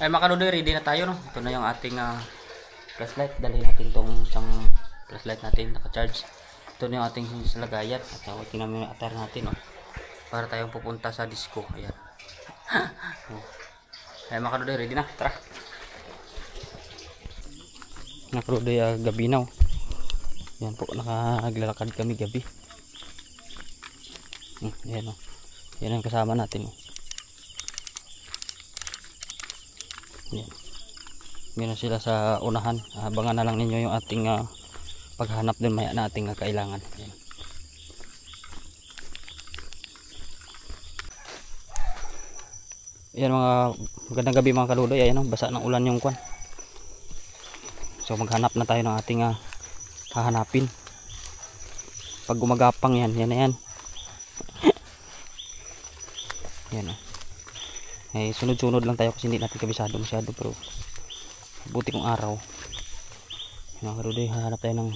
Ay mga kaludoy, ready na tayo no. Ito na yung ating flashlight. Dalhin natin tong isang flashlight natin naka-charge. Ito na yung ating lagayan. At tawakin namin yung attire natin no. Para tayong pupunta sa disco. Ayan. Ay mga kaludoy, ready na. Tara. Mga kaludoy, gabi na. Yan po, nakaglalakad kami gabi. Ayan o. Yan ang kasama natin o. Yan. Meron sila sa unahan. Abangan na lang ninyo yung ating paghanap dun maya na ating kailangan. Yan. Yan mga magandang gabi mga kaludoy. Ayan o, basa ng ulan yung kwan. So maghanap na tayo ng ating hahanapin. Pag gumagapang yan, yan na yan. Yan o. Eh, sunod-sunod lang tayo kasi hindi natin kabisado masyado, pero buti kong araw. Mga kaludoy, hahanap tayo ng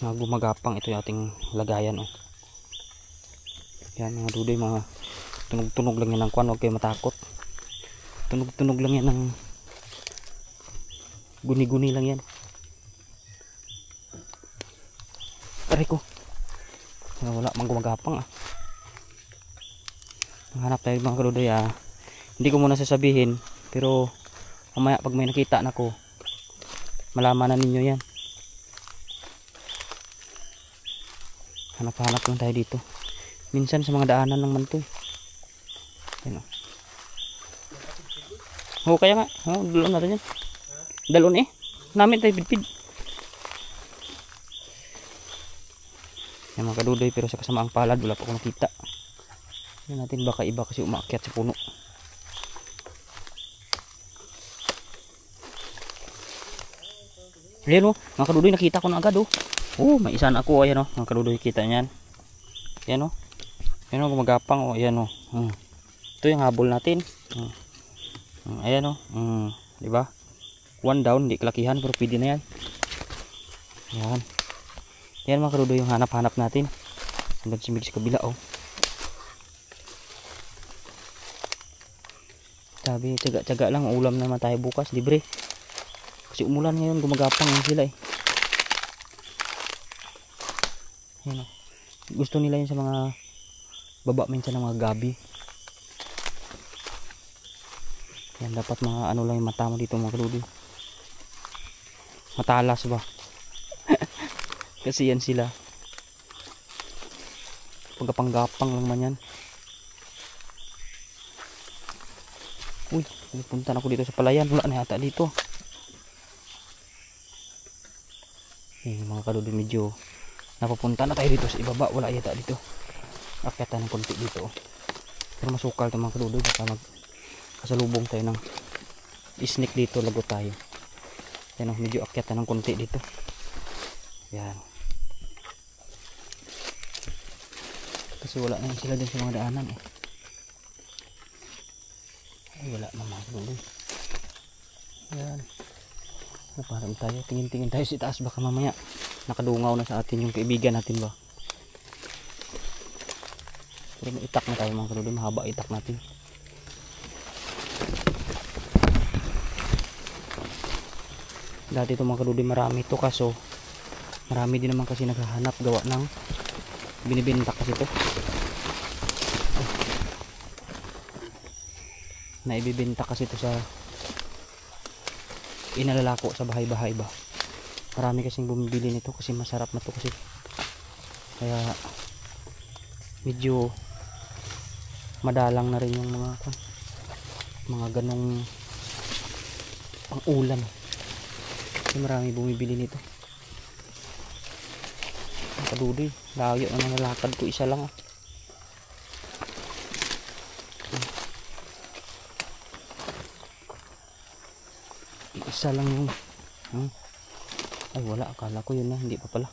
mga gumagapang. Ito yung ating lagayan o. Yan mga kaludoy, mga tunog-tunog lang yan ng kwan, huwag kayo matakot. Tunog-tunog lang yan ng guni-guni lang yan. Aray ko, wala mang gumagapang hanap tayo mga kaludoy. Hindi ko muna sasabihin, pero mamaya pag may nakita na ko, malaman na ninyo yan. Hanap-hanap lang tayo dito. Minsan sa mga daanan lang man to Yan o. Kaya nga, dalon natin yan. Dalon namin tayo bidpid. Yan mga kaludoy, pero sa kasamaang palad wala pa akong nakita. Yan natin, baka iba kasi umaakyat sa puno. Ayan o, mga kaludoy, nakita ko na agad o. May isa na ako. Ayan o, mga kaludoy, kita nyan. Ayan o. Ayan o, gumagapang o. Ayan o. Ito yung habol natin. Ayan o. Diba? One down, hindi kalakihan, pero pwede na yan. Ayan. Ayan mga kaludoy, yung hanap-hanap natin. Hanggang simig sa kabila o. Sabi, tsaga-tsaga lang, ulam naman tayo bukas, libre. Kasi umulan ngayon, gumagapang yun sila Ayan o. Gusto nila yun sa mga baba minsan ng mga gabi. Yan, dapat mga ano lang yung mata mo dito mga kaludoy. Matalas ba? Kasi yan sila. Pagkapanggapang lang man yan. Uy, punta na ako dito sa palayan. Wala na yata dito. Mga kaludoy, medyo napapunta na tayo dito sa ibaba. Wala yata dito. Akyatan ng konti dito. Pero masukal ito mga kaludoy. Baka magkasalubong tayo ng isnik dito. Lago tayo. Yan o, medyo akyatan ng konti dito. Yan. Kasi wala na sila din sa mga daanan Ay, wala na mga kaludoy. Yan. Naparang tayo, tingin-tingin tayo sa taas, baka mamaya nakadungaw na sa atin yung kaibigan natin ba. Pero may itak na tayo mga kaludoy, mahaba itak natin. Dati ito mga kaludoy marami ito, kaso marami din naman kasi naghahanap gawa ng binibenta kasi ito. Naibibenta kasi ito sa inalalako sa bahay-bahay ba. Marami kasing bumibili nito kasi masarap na to kasi. Kaya medyo madalang na rin yung mga ganong pang ulam. Kasi marami bumibili nito. Ang kaludoy, layo na nalakad ko, isa lang isa lang yung ay wala, akala ko yun na, hindi pa pala.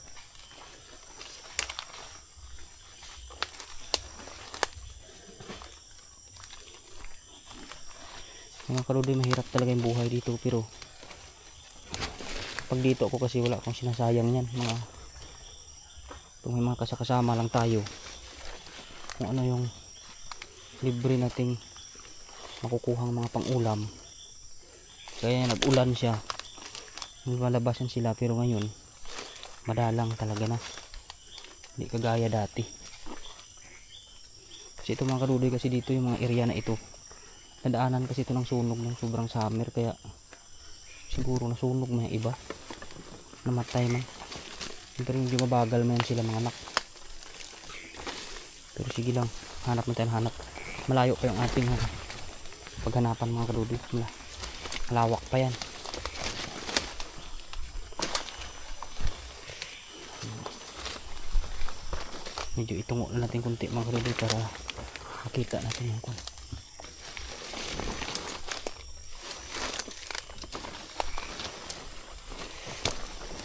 Mga kaludoy, mahirap talaga yung buhay dito, pero pag dito ako kasi wala akong sinasayang yan. Kung may mga kasama lang tayo, kung ano yung libre nating makukuhang mga pang-ulam, Kaya nag-ulan siya. Lumalabasan sila pero ngayon madalang talaga na. Hindi kagaya dati. Kasi ito mga kadudoy, kasi dito yung mga area na ito. Nadaanan kasi ito ng sunog ng sobrang summer, kaya siguro nasunog mga iba. Namatay man. Pero hindi mabagal man sila mga anak. Pero sige lang, hanap na tayo, hanap. Malayo pa yung ating paghanapan mga kadudoy. Malawak pa yan. Medyo itungo na natin kunti mga kadudoy para makita natin yung kung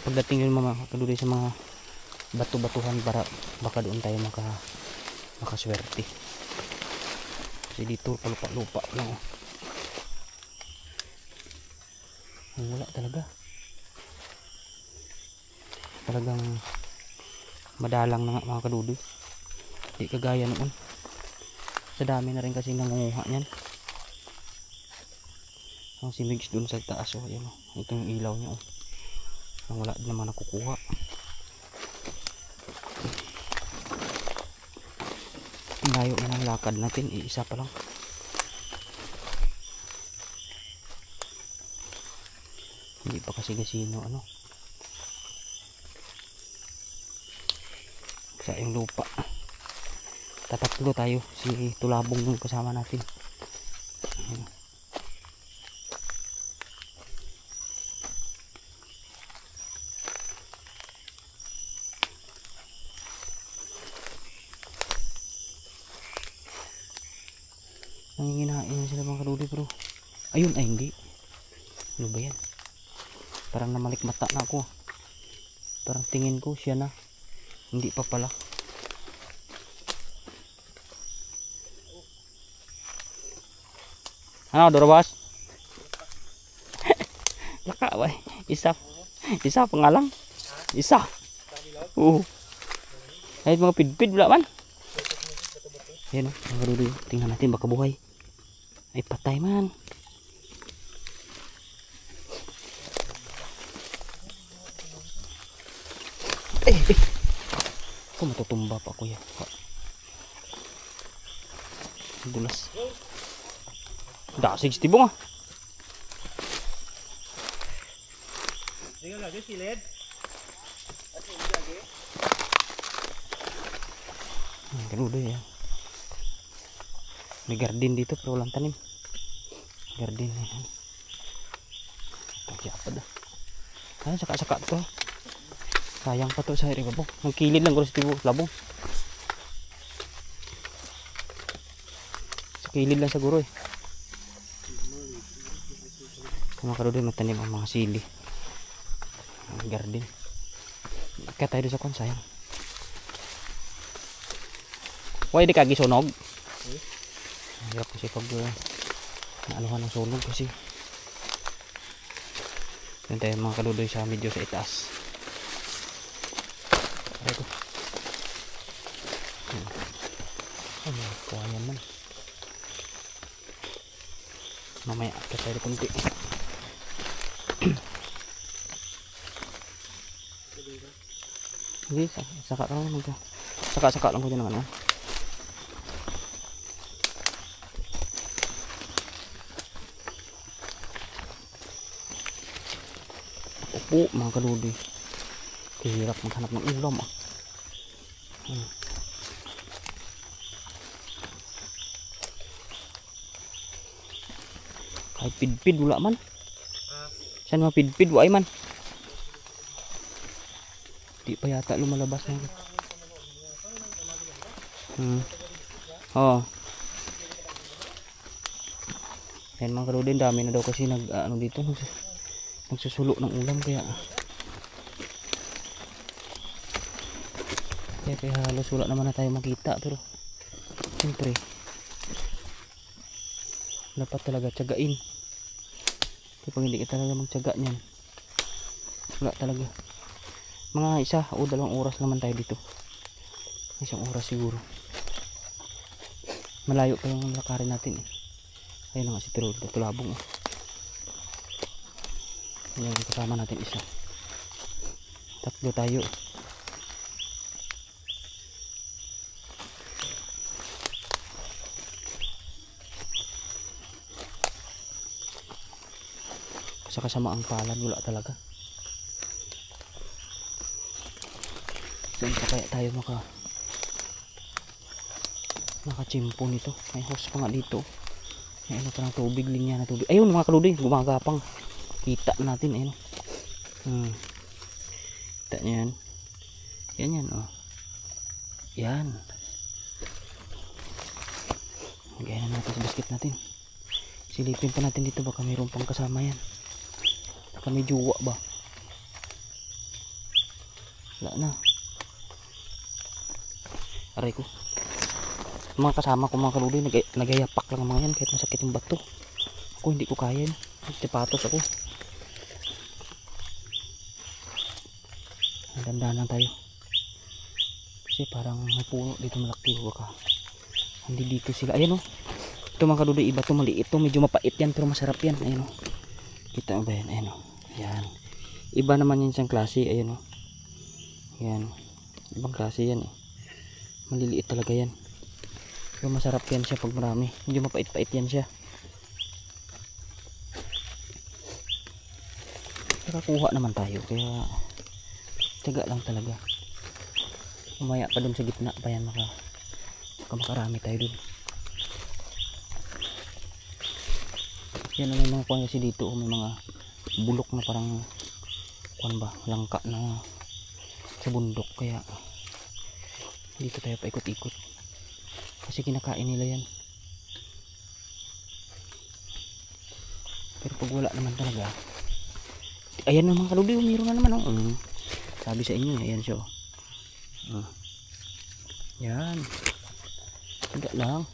pagdating yun mga kadudoy sa mga bato-batuhan, para baka doon tayo makaswerte. Kasi dito palupa-lupa lang. Wala talagang madalang na nga mga kadudoy. Hindi kagaya noon. Sa dami na rin kasi nangunguha niyan. Ang simigs dun sa taas, oh, ayan, oh. Ito yung ilaw niya, oh. Nang wala din naman nakukuha. Layo na ng lakad natin, iisa pa lang. Hindi pa kasi gasino sa yung lupa. Tatatlo tayo, si Tulabong yung kasama natin. Ayan. Nanginginain sila mga kadudoy, pero ayun, ay hindi. Ano ba yan? Parang namalikmata na ako. Parang tingin ko siya na. Hindi pa pala. Ano, Dorobas? Laka ba? Isa pa nga lang. Isa. Oo. Kahit mga pidpid wala man. Ayan, mga kadudoy, tingnan natin baka buhay. Ay patay man. Kung matutumba pa kuya. Dulas. Dasig si Tibong, ah. Tingnan lagi silid. Kadudoy, ya. May garden dito pero walang tanim. Garden ya. Kaya pa dah. Ay, saka-saka to. Sayang pa to sa iri babong. Magkilid lang ko sa tibo, labong. Sa kilid lang siguro eh. Mga kadudoy, matanim ang mga sili. Ang garden. Kaya tayo sa kon, sayang. Why di kagi sunog? Hirap kasi pag naanuhan ng sunog kasi. Yan tayo mga kadudoy sa medyo sa itaas. Ito. Ay, kuhayan man. Mamaya akit tayo kunti. Hindi, saka lang mo. Saka lang ko dyan ng ano. Opo mga kadudoy. Hirap maghanap ng ulam, ah. Kahit pidpid wala man. Saan mga pidpid wala man. Di pa yata lumalabas na. Oh. Yan mga kadudoy, dami na daw kasi ano dito, nagsusulo ng ulam, kaya halos wala naman na tayo makita. Pero siyempre dapat talaga tiyagain. Kapag hindi ka talaga magtiyaga niyan, wala talaga. Mga 1 o 2 oras naman tayo dito. 1 oras siguro. Malayo pa yung lakarin natin eh. Ayun na nga si Tulabong, oh. Ayan, kasama natin isa. Tatlo tayo. Sa kasamaang palad, wala talaga. Saan pa kaya tayo nakachimpo nito? May hose pa nga dito. May ano parang tubig, linya na tubig. Ayun mga kaludi, gumagapang. Kita natin, ayun. Kita nyo yan. Yan oh. Yan. Lagay na natin sa basket natin. Silipin pa natin dito, baka mayroon pang kasama yan. Baka may juwa ba? Wala na. Aray ko. Mga kasama ko mga kaludi, nagayapak lang ang mga yan kahit masakit yung bato. Ako hindi ko kaya yan. Tipatos ako. Dandahan lang tayo. Kasi parang may puno dito malaki. Baka hindi dito sila. Ayan o. Ito mga kaludi, iba to, maliit to. Medyo mapait yan pero masarap yan. Ayan o. Kita mo ba yan? Ayan o. Ayan. Iba naman yan siyang klase. Ayan o. Ayan. Ibang klase yan eh. Maliliit talaga yan. Pero masarap yan siya pag marami. Medyo mapait-pait yan siya. Nakakuha naman tayo. Kaya tiyaga lang talaga. Umaya pa dun sa gitna pa yan. Makarami tayo dun. Yan may mga kuwan kasi dito. May mga bulok na parang kuwan ba? Langka na sa bundok. Kaya dito tayo paikot-ikot. Kasi kinakain nila yan. Pero pag wala naman talaga. Ayan naman kaludi, mayroon na naman oh. Sabi sa inyo, ayan siya oh. Yan. Tidak lang.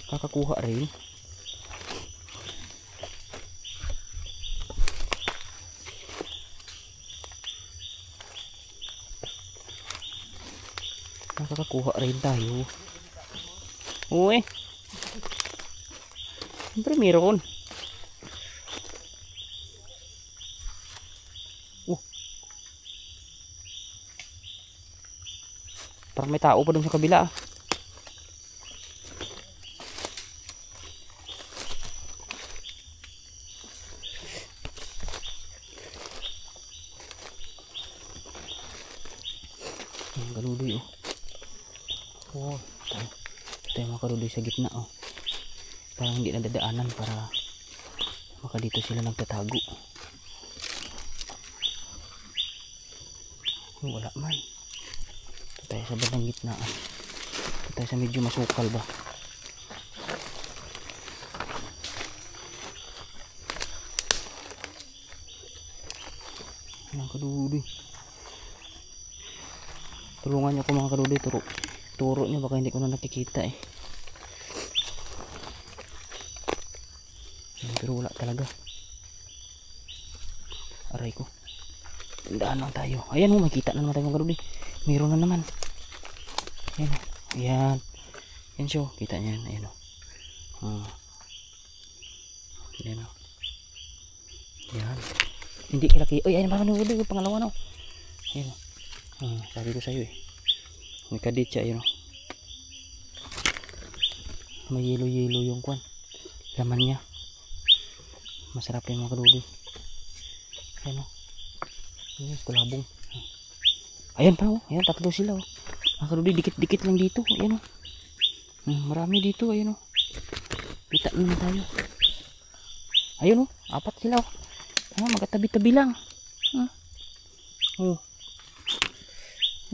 Kakakuha rin. Nakakakuha rin tayo. Uy. Siyempre meron. Parang may tao pa dun sa kabila ah. Ang galudoy oh. Oh, tayo mga kaludoy sa gitna oh. Parang hindi nadadaanan para maka dito sila nagtatago. Wala man. Ito tayo sa bandang gitna ah. Ito tayo sa medyo masukal ba. Mga kaludoy. Tulungan niyo ako mga kaludoy. Turo niyo baka hindi ko na nakikita eh. Pero wala talaga. Aray ko. Tandaan lang tayo. Ayan oh, makita na naman tayo mga kaludoy. Mayroon na naman. Ayan oh. Ayan. Ayan siya oh. Kita niya yan. Ayan oh. Ayan oh. Ayan. Hindi kilaki. Uy, ayan mga kaludoy. Pangalawa na oh. Ayan oh. Sabi ko sa'yo eh. May kaditsa yun oh. May yelo-yelo yung kwan. Laman niya. Masarap yung mga kaludoy. Ayan oh. Ayan, kulabong. Ayan pa oh. Ayan, tatlo sila oh. Mga kaludoy, dikit-dikit lang dito. Ayan oh. Marami dito. Ayan oh. Kita naman tayo. Ayun oh. Apat sila oh. Magkatabi-tabi lang. Oh.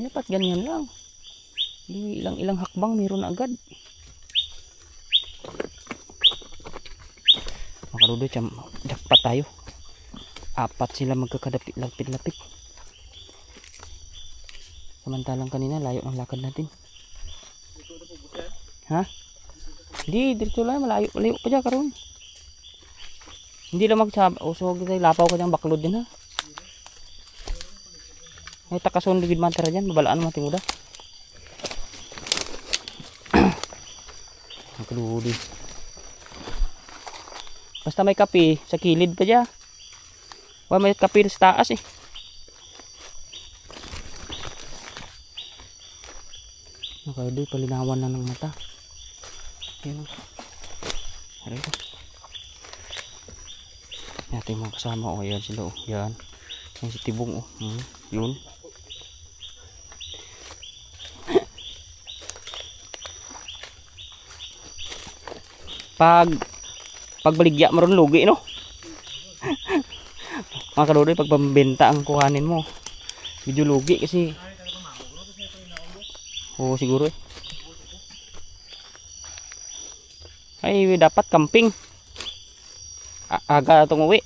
Dapat ganyan lang. Ilang hakbang meron na agad. Mga kaludoy, jackpot tayo. Apat sila magkakadapit-lapit-lapit. Samantalang kanina layo ng lakad natin. Ha? Hindi, dito lang malayo pa dyan karon. Hindi lang usog tayo, lapaw ka dyan baklod din ha. Ay takason ligid man tara dyan, babalaan mo timuda. Ang kaludoy. Basta may kape sa kilid pa dyan. Wala may kapil sa taas eh. Nakadoy, palinawan na ng mata. Yan o. Aray ko. Yan yung mga kasama. O yan sila o. Yan. Yan si Tibong o. Yun. Pagbaligya maron lugi no. Mga kadodoy, pag pambenta ang kuhanin mo, medyo lugi kasi. Oo siguro eh. Ay dapat camping. Aga itong uwi.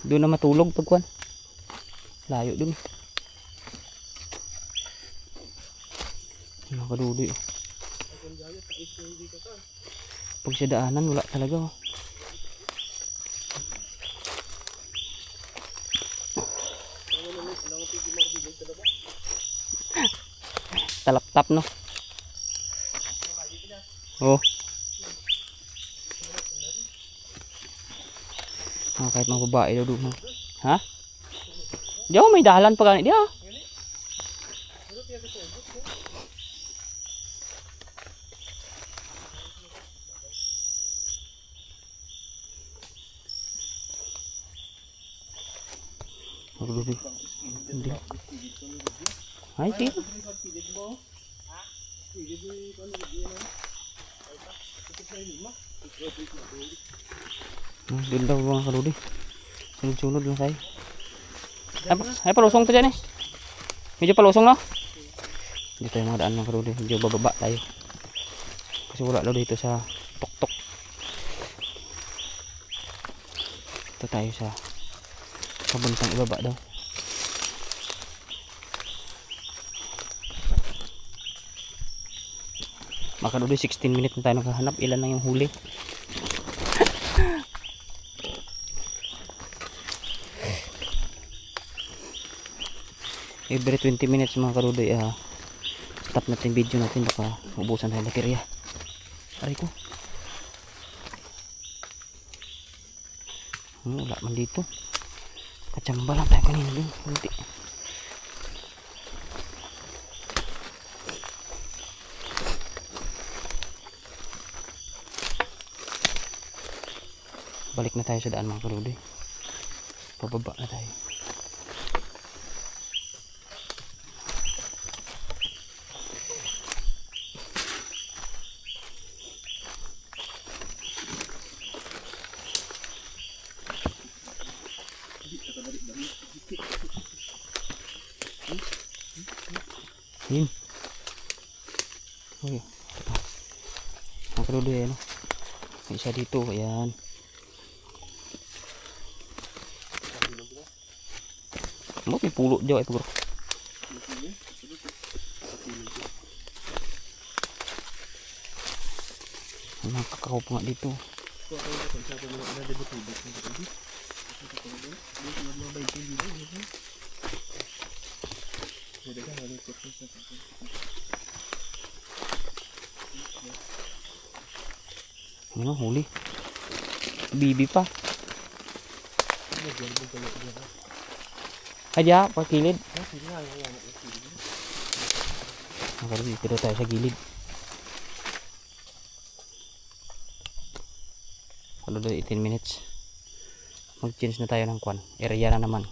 Doon na matulog pagkuhan. Layo dun. Mga kadodoy. Pag sa daanan wala talaga oh. Talap-tap no. Oh. Kahit mga babae daw doon. Ha? Diyan may dahalan pa ganit diyan. Ay, sige. Doon daw mga kaludi. Sunod-sunod lang tayo. Ay, palusong to dyan eh. Medyo palusong no? Dito tayo mga daan mga kaludi. Medyo bababa tayo. Kasi wala daw dito sa tuktok. Ito tayo sa pabuntang ibaba daw. Mga kaludi, 16 minutes na tayo nakahanap. Ilan na yung huli? Every 20 minutes mga kaludi, stop natin video natin. Baka ubusan tayo baterya. Aray ko. Wala man dito. Kachamba lang tayo kanina dun. Hindi. Balik na tayo sa daan mga kaludi. Pababa na tayo. Yun. Uy. Mga kaludi yan. May isa dito. Ayan. May pulo dyan ito bro. Nakakakaup nga dito. Ano huli? Bibi pa. Aja, pa kilid. Magkano dito tayo sa gilid. Ano daw 18 minutes. Mag-change na tayo ng kwan. Area na naman.